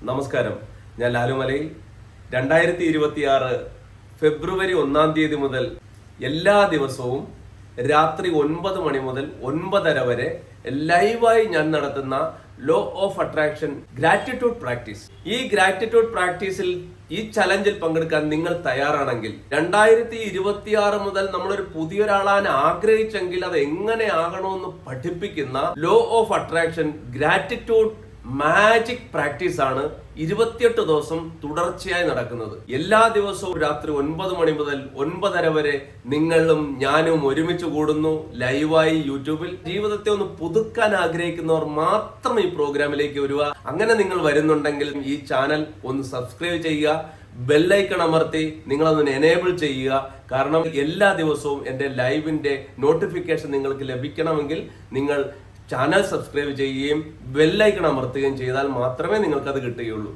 നമസ്കാരം, ഞാൻ ലാലുമലയിൽ. 2026 ഫെബ്രുവരി 1-ാം തീയതി മുതൽ എല്ലാ ദിവസവും രാത്രി 9 മണി മുതൽ 9:30 വരെ ലൈവായി ഞാൻ നടത്തുന്ന law of attraction gratitude practice. ഈ ഗ്രാറ്റിറ്റ്യൂഡ് പ്രാക്ടീസിൽ ഈ ചലഞ്ചിൽ പങ്കെടുക്കാൻ നിങ്ങൾ തയ്യാറാണെങ്കിൽ 2026 മുതൽ നമ്മളൊരു പുതിയൊരാളാൻ ആഗ്രഹിച്ചെങ്കിൽ അത് എങ്ങനെ ആകണമെന്ന് പഠിപ്പിക്കുന്ന law of attraction gratitude magic practice ആണ് 28 ദിവസം തുടർച്ചയായി നടക്കുന്നത്. എല്ലാ ദിവസവും രാത്രി 9 മണി മുതൽ 9:30 വരെ നിങ്ങളും ഞാനും ഒരുമിച്ച് കൂടുന്നു ലൈവായി യൂട്യൂബിൽ. ജീവിതത്തെ ഒന്ന് പുതുക്കാൻ ആഗ്രഹിക്കുന്നവർ മാത്രം ഈ പ്രോഗ്രാമിലേക്ക് വരിക. അങ്ങനെ നിങ്ങൾ വരുന്നുണ്ടെങ്കിൽ ഈ ചാനൽ ഒന്ന് സബ്സ്ക്രൈബ് ചെയ്യുക, ബെല്ലൈക്കൺ അമർത്തി നിങ്ങളൊന്ന് എനേബിൾ ചെയ്യുക. കാരണം എല്ലാ ദിവസവും എൻ്റെ ലൈവിന്റെ നോട്ടിഫിക്കേഷൻ നിങ്ങൾക്ക് ലഭിക്കണമെങ്കിൽ നിങ്ങൾ ചാനൽ സബ്സ്ക്രൈബ് ചെയ്യുകയും ബെല്ലൈക്കൺ അമർത്തുകയും ചെയ്താൽ മാത്രമേ നിങ്ങൾക്കത് കിട്ടുകയുള്ളൂ.